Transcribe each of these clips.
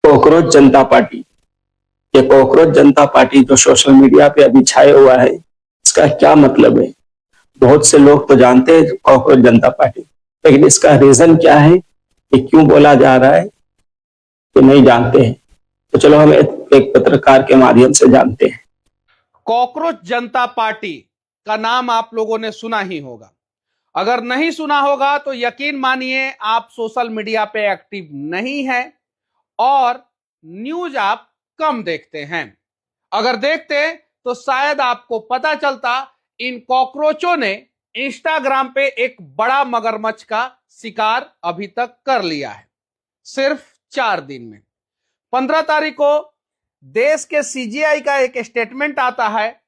Cockroach जनता party. ये cockroach जनता party जो social media पे अभी छाए हुआ है, इसका क्या मतलब है? बहुत से लोग तो जानते हैं कॉकरोच जनता पार्टी, लेकिन इसका रीजन क्या है, ये क्यों बोला जा रहा है, तो नहीं जानते हैं। तो चलो हम एक पत्रकार के माध्यम से जानते हैं। कॉकरोच जनता पार्टी का नाम आप लोगों ने सुना ही होगा। अगर नहीं सुना होगा तो यकीन मानिए आप सोशल मीडिया पे एक्टिव नहीं है और न्यूज आप कम देखते हैं। अगर देखते तो शायद आपको पता चलता इन कॉकरोचों ने इंस्टाग्राम पे एक बड़ा मगरमच्छ का शिकार अभी तक कर लिया है, सिर्फ 4 दिन में। 15 तारीख को देश के सीजीआई का एक स्टेटमेंट आता है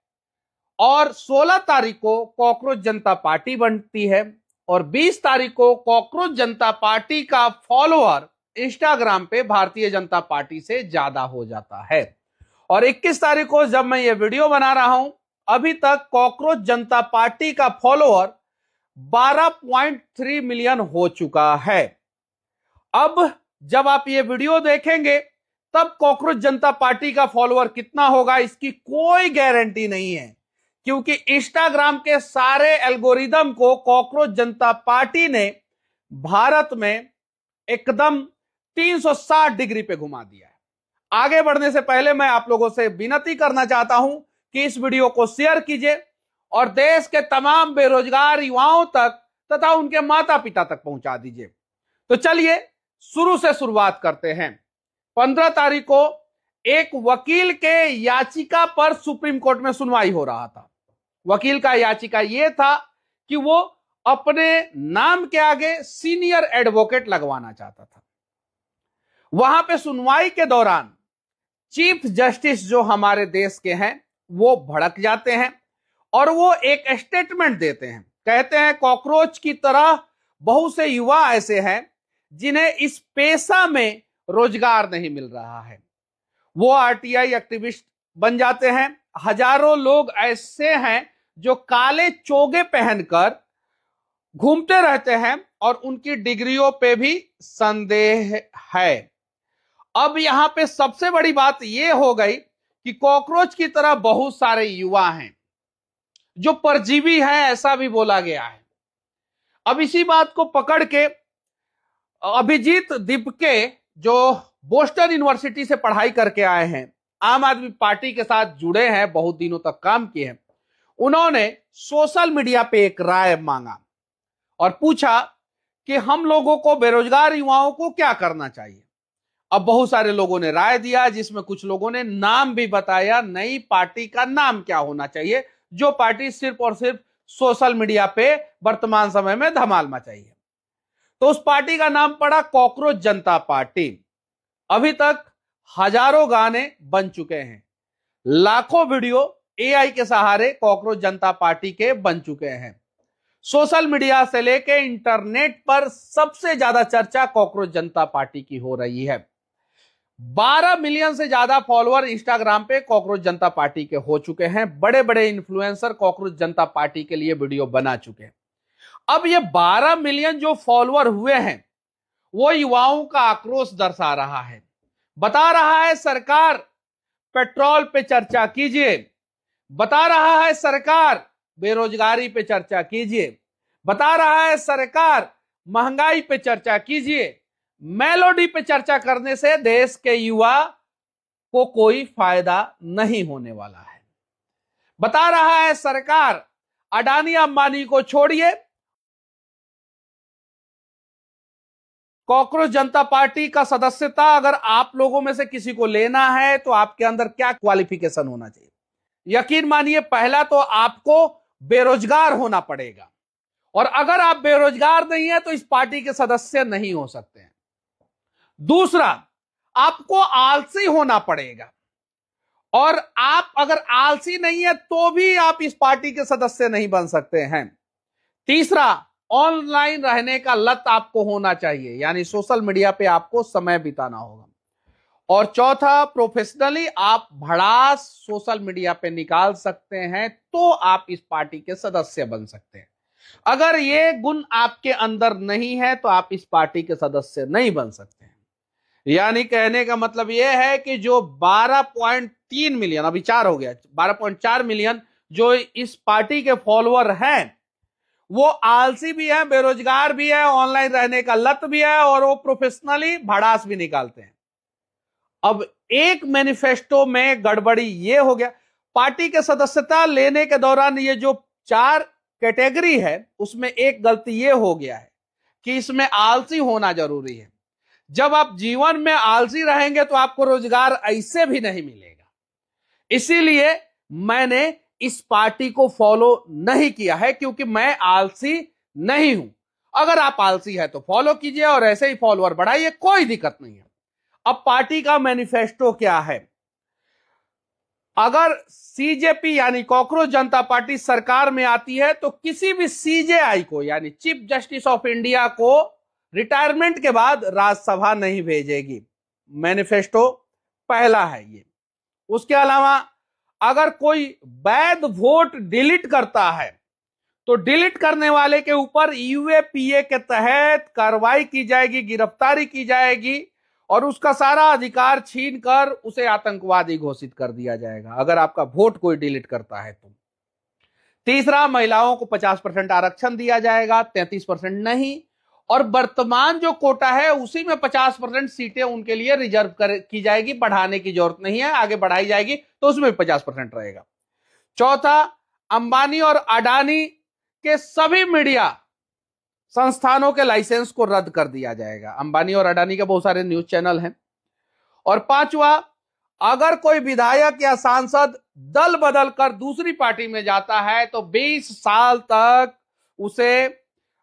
और 16 तारीख को कॉकरोच जनता पार्टी बनती है और 20 तारीख को कॉकरोच जनता पार्टी का फॉलोअर इंस्टाग्राम पे भारतीय जनता पार्टी से ज्यादा हो जाता है। और 21 तारीख को जब मैं ये वीडियो बना रहा हूं, अभी तक कॉकरोच जनता पार्टी का फॉलोअर 12.3 मिलियन हो चुका है। अब जब आप ये वीडियो देखेंगे तब कॉकरोच जनता पार्टी का फॉलोअर कितना होगा इसकी कोई गारंटी नहीं है, क्योंकि इंस्टाग्राम के सारे एल्गोरिदम को कॉकरोच जनता पार्टी ने भारत में एकदम 360 डिग्री पे घुमा दिया है। आगे बढ़ने से पहले मैं आप लोगों से विनती करना चाहता हूं कि इस वीडियो को शेयर कीजिए और देश के तमाम बेरोजगार युवाओं तक तथा उनके माता पिता तक पहुंचा दीजिए। तो चलिए शुरू से शुरुआत करते हैं। 15 तारीख को एक वकील के याचिका पर सुप्रीम कोर्ट में सुनवाई हो रहा था। वकील का याचिका यह था कि वो अपने नाम के आगे सीनियर एडवोकेट लगवाना चाहता था। वहां पे सुनवाई के दौरान चीफ जस्टिस जो हमारे देश के हैं वो भड़क जाते हैं और वो एक स्टेटमेंट देते हैं। कहते हैं कॉकरोच की तरह बहुत से युवा ऐसे हैं जिन्हें इस पेशा में रोजगार नहीं मिल रहा है। वो आरटीआई एक्टिविस्ट बन जाते हैं। हजारों लोग ऐसे हैं जो काले चोगे पहनकर घूमते रहते हैं और उनकी डिग्रियों पे भी संदेह है। अब यहां पे सबसे बड़ी बात यह हो गई कि कॉकरोच की तरह बहुत सारे युवा हैं जो परजीवी हैं, ऐसा भी बोला गया है। अब इसी बात को पकड़ के अभिजीत दिपके जो बोस्टन यूनिवर्सिटी से पढ़ाई करके आए हैं, आम आदमी पार्टी के साथ जुड़े हैं, बहुत दिनों तक काम किए हैं, उन्होंने सोशल मीडिया पे एक राय मांगा और पूछा कि हम लोगों को, बेरोजगार युवाओं को क्या करना चाहिए। अब बहुत सारे लोगों ने राय दिया, जिसमें कुछ लोगों ने नाम भी बताया, नई पार्टी का नाम क्या होना चाहिए, जो पार्टी सिर्फ और सिर्फ सोशल मीडिया पे वर्तमान समय में धमाल मचाई है। तो उस पार्टी का नाम पड़ा कॉकरोच जनता पार्टी। अभी तक हजारों गाने बन चुके हैं, लाखों वीडियो एआई के सहारे कॉकरोच जनता पार्टी के बन चुके हैं। सोशल मीडिया से लेके इंटरनेट पर सबसे ज्यादा चर्चा कॉकरोच जनता पार्टी की हो रही है। 12 मिलियन से ज्यादा फॉलोअर इंस्टाग्राम पे कॉकरोच जनता पार्टी के हो चुके हैं। बड़े बड़े इन्फ्लुएंसर कॉकरोच जनता पार्टी के लिए वीडियो बना चुके हैं। अब ये 12 मिलियन जो फॉलोअर हुए हैं वो युवाओं का आक्रोश दर्शा रहा है। बता रहा है सरकार पेट्रोल पे चर्चा कीजिए, बता रहा है सरकार बेरोजगारी पे चर्चा कीजिए, बता रहा है सरकार महंगाई पे चर्चा कीजिए। मेलोडी पे चर्चा करने से देश के युवा को कोई फायदा नहीं होने वाला है। बता रहा है सरकार अडानी अंबानी को छोड़िए, कॉकरोच जनता पार्टी का सदस्यता अगर आप लोगों में से किसी को लेना है तो आपके अंदर क्या क्वालिफिकेशन होना चाहिए। यकीन मानिए, पहला तो आपको बेरोजगार होना पड़ेगा और अगर आप बेरोजगार नहीं है तो इस पार्टी के सदस्य नहीं हो सकते हैं। दूसरा, आपको आलसी होना पड़ेगा और आप अगर आलसी नहीं है तो भी आप इस पार्टी के सदस्य नहीं बन सकते हैं। तीसरा, ऑनलाइन रहने का लत आपको होना चाहिए, यानी सोशल मीडिया पे आपको समय बिताना होगा। और चौथा, प्रोफेशनली आप भड़ास सोशल मीडिया पे निकाल सकते हैं तो आप इस पार्टी के सदस्य बन सकते हैं। अगर ये गुण आपके अंदर नहीं है तो आप इस पार्टी के सदस्य नहीं बन सकते हैं। यानी कहने का मतलब यह है कि जो 12.3 मिलियन, अभी 4 हो गया, 12.4 मिलियन जो इस पार्टी के फॉलोअर हैं, वो आलसी भी है, बेरोजगार भी है, ऑनलाइन रहने का लत भी है और वो प्रोफेशनली भड़ास भी निकालते हैं। अब एक मैनिफेस्टो में गड़बड़ी ये हो गया, पार्टी के सदस्यता लेने के दौरान ये जो 4 कैटेगरी है उसमें एक गलती ये हो गया है कि इसमें आलसी होना जरूरी है। जब आप जीवन में आलसी रहेंगे तो आपको रोजगार ऐसे भी नहीं मिलेगा। इसीलिए मैंने इस पार्टी को फॉलो नहीं किया है, क्योंकि मैं आलसी नहीं हूं। अगर आप आलसी है तो फॉलो कीजिए और ऐसे ही फॉलोअर बढ़ाइए, कोई दिक्कत नहीं है। अब पार्टी का मैनिफेस्टो क्या है? अगर सीजेपी यानी कॉकरोच जनता पार्टी सरकार में आती है तो किसी भी सीजेआई को यानी चीफ जस्टिस ऑफ इंडिया को रिटायरमेंट के बाद राज्यसभा नहीं भेजेगी। मैनिफेस्टो पहला है ये। उसके अलावा अगर कोई वैध वोट डिलीट करता है तो डिलीट करने वाले के ऊपर यूएपीए के तहत कार्रवाई की जाएगी, गिरफ्तारी की जाएगी और उसका सारा अधिकार छीन कर उसे आतंकवादी घोषित कर दिया जाएगा अगर आपका वोट कोई डिलीट करता है तो। तीसरा, महिलाओं को 50% आरक्षण दिया जाएगा, 33% नहीं। और वर्तमान जो कोटा है उसी में 50% सीटें उनके लिए रिजर्व की जाएगी, बढ़ाने की जरूरत नहीं है, आगे बढ़ाई जाएगी तो उसमें भी 50% रहेगा। चौथा, अंबानी और अडानी के सभी मीडिया संस्थानों के लाइसेंस को रद्द कर दिया जाएगा। अंबानी और अडानी के बहुत सारे न्यूज चैनल हैं। और पांचवा, अगर कोई विधायक या सांसद दल बदल कर दूसरी पार्टी में जाता है तो 20 साल तक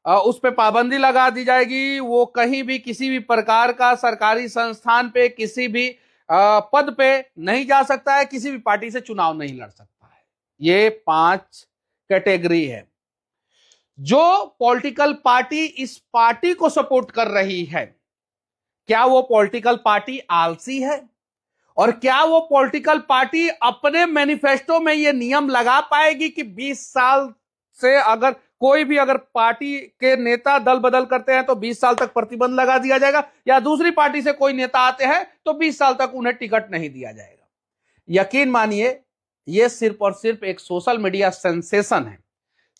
उस पे पाबंदी लगा दी जाएगी। वो कहीं भी किसी भी प्रकार का सरकारी संस्थान पे किसी भी पद पे नहीं जा सकता है, किसी भी पार्टी से चुनाव नहीं लड़ सकता है। ये 5 कैटेगरी है। जो पॉलिटिकल पार्टी इस पार्टी को सपोर्ट कर रही है, क्या वो पॉलिटिकल पार्टी आलसी है? और क्या वो पॉलिटिकल पार्टी अपने मैनिफेस्टो में ये नियम लगा पाएगी कि 20 साल से अगर पार्टी के नेता दल बदल करते हैं तो 20 साल तक प्रतिबंध लगा दिया जाएगा, या दूसरी पार्टी से कोई नेता आते हैं तो 20 साल तक उन्हें टिकट नहीं दिया जाएगा? यकीन मानिए, यह सिर्फ और सिर्फ एक सोशल मीडिया सेंसेशन है।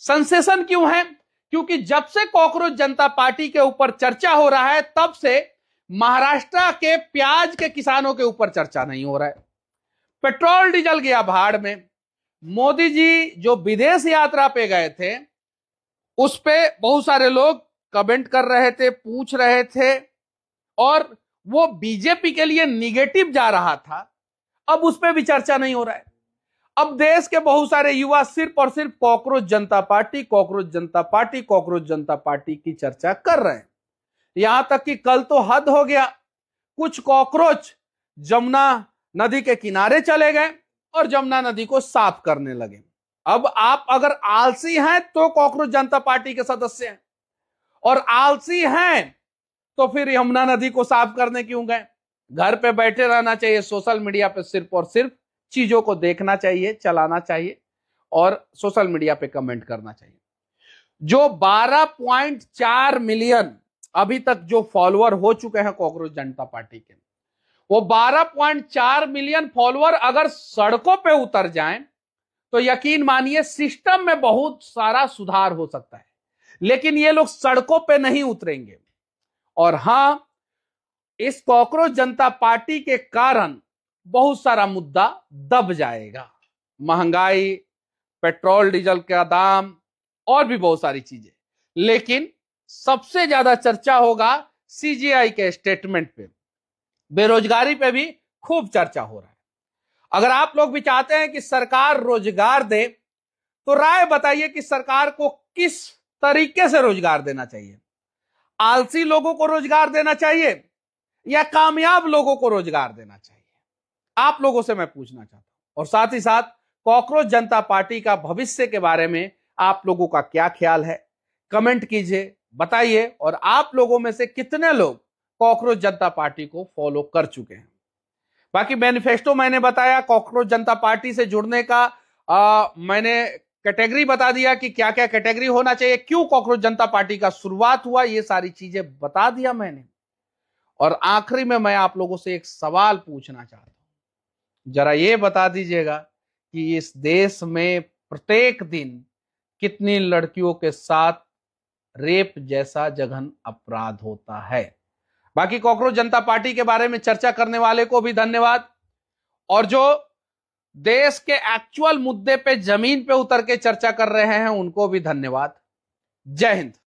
सेंसेशन क्यों है? क्योंकि जब से कॉकरोच जनता पार्टी के ऊपर चर्चा हो रहा है तब से महाराष्ट्र के प्याज के किसानों के ऊपर चर्चा नहीं हो रहा है। पेट्रोल डीजल गया भाड़ में। मोदी जी जो विदेश यात्रा पे गए थे उस पे बहुत सारे लोग कमेंट कर रहे थे, पूछ रहे थे, और वो बीजेपी के लिए निगेटिव जा रहा था। अब उस पे भी चर्चा नहीं हो रहा है। अब देश के बहुत सारे युवा सिर्फ और सिर्फ कॉकरोच जनता पार्टी, कॉकरोच जनता पार्टी, कॉकरोच जनता पार्टी की चर्चा कर रहे हैं। यहां तक कि कल तो हद हो गया, कुछ कॉकरोच जमुना नदी के किनारे चले गए और जमुना नदी को साफ करने लगे। अब आप अगर आलसी हैं तो कॉकरोच जनता पार्टी के सदस्य हैं, और आलसी हैं तो फिर यमुना नदी को साफ करने क्यों गए? घर पे बैठे रहना चाहिए, सोशल मीडिया पे सिर्फ और सिर्फ चीजों को देखना चाहिए, चलाना चाहिए और सोशल मीडिया पे कमेंट करना चाहिए। जो 12.4 मिलियन अभी तक जो फॉलोअर हो चुके हैं कॉकरोच जनता पार्टी के, वो 12.4 मिलियन फॉलोअर अगर सड़कों पे उतर जाएं तो यकीन मानिए सिस्टम में बहुत सारा सुधार हो सकता है। लेकिन ये लोग सड़कों पे नहीं उतरेंगे। और हां, इस कॉकरोच जनता पार्टी के कारण बहुत सारा मुद्दा दब जाएगा। महंगाई, पेट्रोल डीजल का दाम और भी बहुत सारी चीजें। लेकिन सबसे ज्यादा चर्चा होगा सीजीआई के स्टेटमेंट पे। बेरोजगारी पे भी खूब चर्चा हो रहा है। अगर आप लोग भी चाहते हैं कि सरकार रोजगार दे तो राय बताइए कि सरकार को किस तरीके से रोजगार देना चाहिए। आलसी लोगों को रोजगार देना चाहिए या कामयाब लोगों को रोजगार देना चाहिए? आप लोगों से मैं पूछना चाहता हूं। और साथ ही साथ कॉकरोच जनता पार्टी का भविष्य के बारे में आप लोगों का क्या ख्याल है? कमेंट कीजिए, बताइए। और आप लोगों में से कितने लोग कॉकरोच जनता पार्टी को फॉलो कर चुके हैं? बाकी मैनिफेस्टो मैंने बताया, कॉकरोच जनता पार्टी से जुड़ने का मैंने कैटेगरी बता दिया कि क्या क्या कैटेगरी होना चाहिए, क्यों कॉकरोच जनता पार्टी का शुरुआत हुआ, ये सारी चीजें बता दिया मैंने। और आखिरी में मैं आप लोगों से एक सवाल पूछना चाहता हूं, जरा ये बता दीजिएगा कि इस देश में प्रत्येक दिन कितनी लड़कियों के साथ रेप जैसा जघन अपराध होता है। बाकी कॉकरोच जनता पार्टी के बारे में चर्चा करने वाले को भी धन्यवाद, और जो देश के एक्चुअल मुद्दे पे जमीन पे उतर के चर्चा कर रहे हैं उनको भी धन्यवाद। जय हिंद।